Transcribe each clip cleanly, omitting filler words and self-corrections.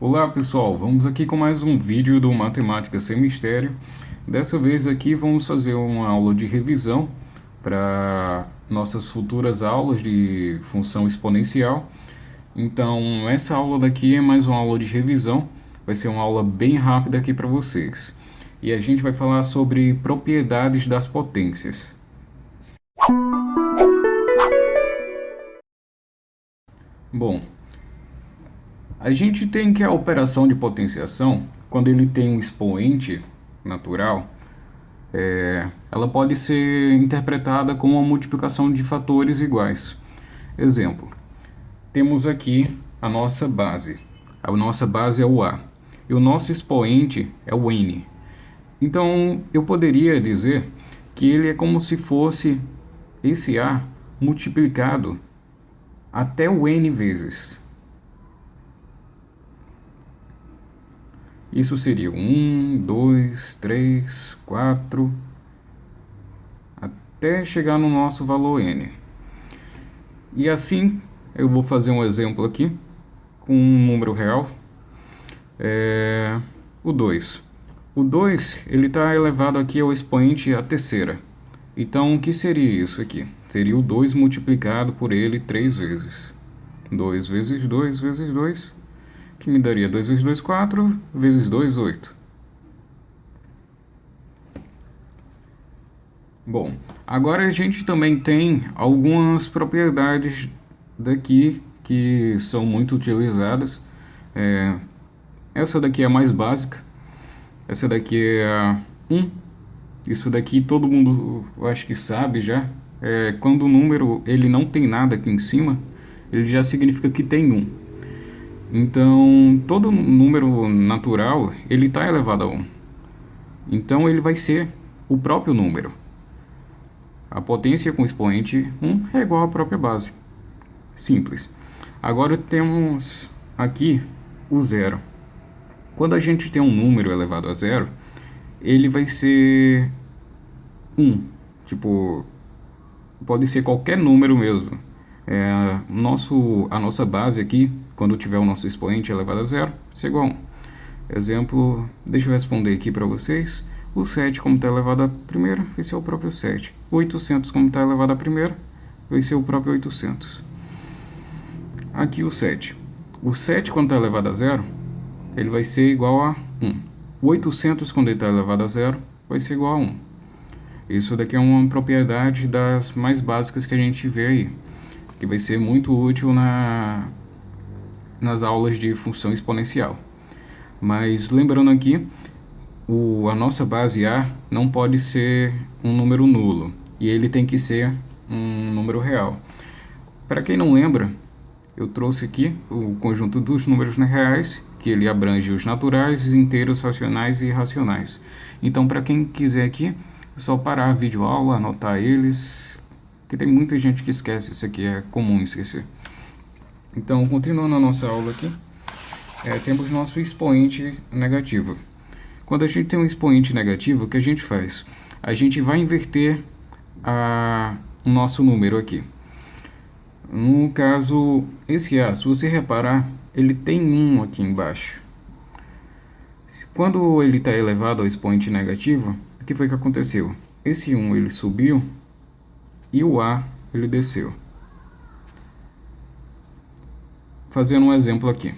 Olá pessoal, vamos aqui com mais um vídeo do Matemática Sem Mistério. Dessa vez aqui vamos fazer uma aula de revisão para nossas futuras aulas de função exponencial. Então essa aula daqui é mais uma aula de revisão, vai ser uma aula bem rápida aqui para vocês. E a gente vai falar sobre propriedades das potências. Bom, a gente tem que a operação de potenciação, quando ele tem um expoente natural, ela pode ser interpretada como uma multiplicação de fatores iguais. Exemplo, temos aqui a nossa base. A nossa base é o A. E o nosso expoente é o N. Então, eu poderia dizer que ele é como se fosse esse A multiplicado até o N vezes. Isso seria 1, 2, 3, 4, até chegar no nosso valor n. E assim, eu vou fazer um exemplo aqui, com um número real, o 2. O 2, ele está elevado aqui ao expoente a terceira. Então, o que seria isso aqui? Seria o 2 multiplicado por ele 3 vezes. 2 vezes 2 vezes 2, que me daria 2 vezes 2, 4, vezes 2, 8. Bom, agora a gente também tem algumas propriedades daqui que são muito utilizadas. Essa daqui é a mais básica. Essa daqui é a 1. Isso daqui todo mundo, eu acho que sabe já. Quando o número ele não tem nada aqui em cima, ele já significa que tem 1. Então, todo número natural, ele está elevado a 1. Então, ele vai ser o próprio número. A potência com expoente 1 é igual à própria base. Simples. Agora temos aqui o zero. Quando a gente tem um número elevado a zero, ele vai ser 1. Tipo, pode ser qualquer número mesmo. A nossa base aqui, quando tiver o nosso expoente elevado a zero, isso é igual a 1. Exemplo, deixa eu responder aqui para vocês. O 7, como está elevado a primeira, vai ser o próprio 7. O 800, como está elevado a primeira, vai ser o próprio 800. Aqui o 7. O 7, quando está elevado a zero, ele vai ser igual a 1. O 800, quando ele está elevado a zero, vai ser igual a 1. Isso daqui é uma propriedade das mais básicas que a gente vê aí, que vai ser muito útil nas aulas de função exponencial. Mas lembrando aqui, a nossa base A não pode ser um número nulo, e ele tem que ser um número real. Para quem não lembra, eu trouxe aqui o conjunto dos números reais, que ele abrange os naturais, inteiros, racionais e irracionais. Então, para quem quiser aqui, é só parar a videoaula, anotar eles, que tem muita gente que esquece, isso aqui é comum esquecer. Então, continuando a nossa aula aqui, temos nosso expoente negativo. Quando a gente tem um expoente negativo, o que a gente faz? A gente vai inverter o nosso número aqui. No caso, esse A, se você reparar, ele tem 1 aqui embaixo. Quando ele está elevado ao expoente negativo, o que foi que aconteceu? Esse 1 ele subiu e o A ele desceu. Fazendo um exemplo aqui.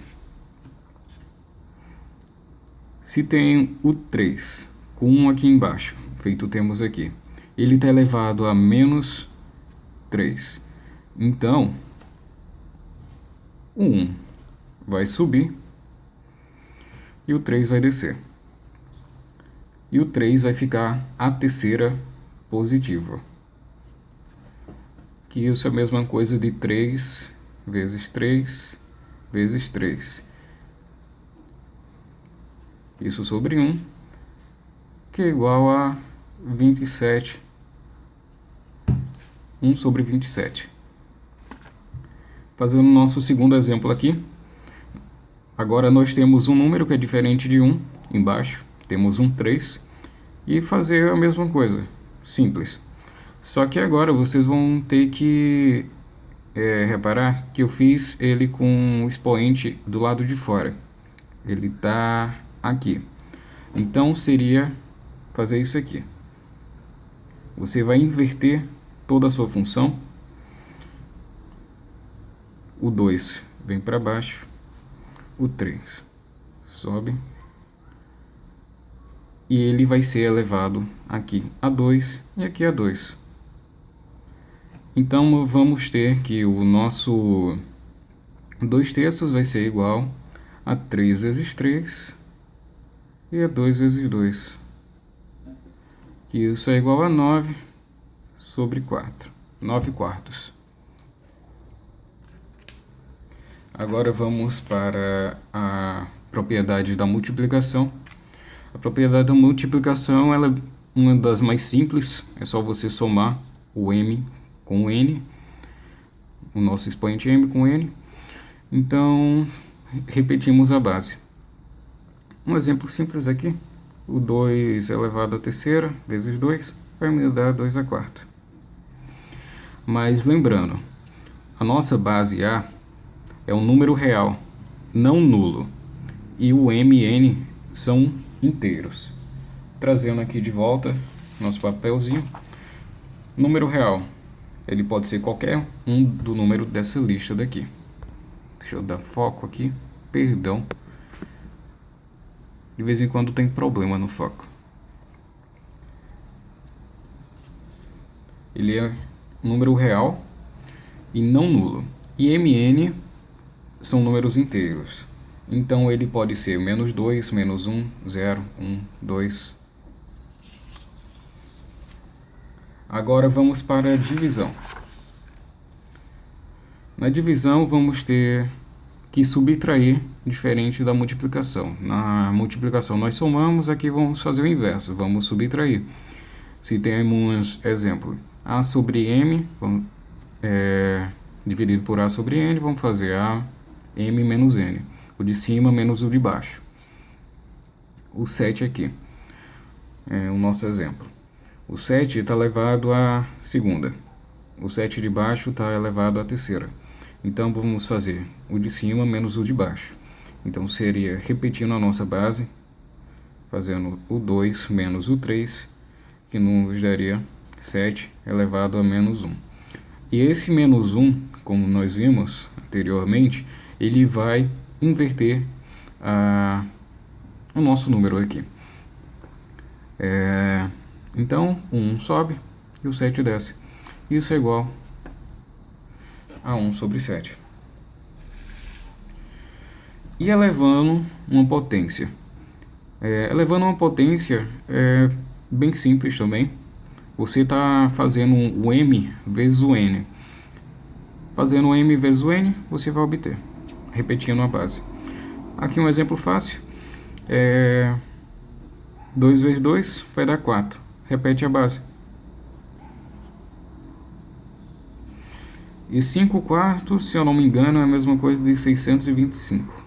Se tem o 3 com 1 aqui embaixo, feito temos aqui, ele está elevado a menos 3. Então, o 1 vai subir e o 3 vai descer. E o 3 vai ficar a terceira positiva. Que isso é a mesma coisa de 3 vezes 3 vezes 3. Isso sobre 1, que é igual a 27. 1 sobre 27. Fazendo o nosso segundo exemplo aqui. Agora nós temos um número que é diferente de 1 embaixo. Temos um 3. E fazer a mesma coisa. Simples. Só que agora vocês vão ter que reparar que eu fiz ele com o expoente do lado de fora. ele está aqui. Então seria fazer isso aqui. Você vai inverter toda a sua função. O 2 vem para baixo, o 3 sobe, e ele vai ser elevado aqui a 2 e aqui a 2. Então vamos ter que o nosso 2/3 vai ser igual a 3 vezes 3 e a 2 vezes 2. Que isso é igual a 9 sobre 4. 9/4. Agora vamos para a propriedade da multiplicação. A propriedade da multiplicação ela é uma das mais simples. É só você somar o m com o n, o nosso expoente m com n. Então, repetimos a base. Um exemplo simples aqui. O 2 elevado à terceira vezes 2 vai me dar 2/4. Mas lembrando, a nossa base A é um número real, não nulo, e o m e n são inteiros. Trazendo aqui de volta nosso papelzinho. Número real, ele pode ser qualquer um do número dessa lista daqui. Deixa eu dar foco aqui, perdão. De vez em quando tem problema no foco. Ele é um número real e não nulo. E mn são números inteiros. Então ele pode ser -2, -1, 0, 1, 2. Agora vamos para a divisão. Na divisão vamos ter que subtrair, diferente da multiplicação. Na multiplicação nós somamos, aqui vamos fazer o inverso, vamos subtrair. Se temos, exemplo, A sobre M, dividido por A sobre N, vamos fazer A, M menos N. O de cima menos o de baixo. O 7 aqui é o nosso exemplo. O 7 está elevado à segunda. O 7 de baixo está elevado à terceira. Então vamos fazer o de cima menos o de baixo. Então seria repetindo a nossa base, fazendo o 2 menos o 3, que nos daria 7 elevado a -1. E esse -1, como nós vimos anteriormente, ele vai inverter o nosso número aqui. Então, o 1 sobe e o 7 desce. Isso é igual a 1 sobre 7. E elevando uma potência. Elevando uma potência é bem simples também. Você está fazendo o m vezes o n. Fazendo o m vezes o n, você vai obter, repetindo a base. Aqui um exemplo fácil. 2 vezes 2 vai dar 4. Repete a base. E 5/4, se eu não me engano, é a mesma coisa de 625.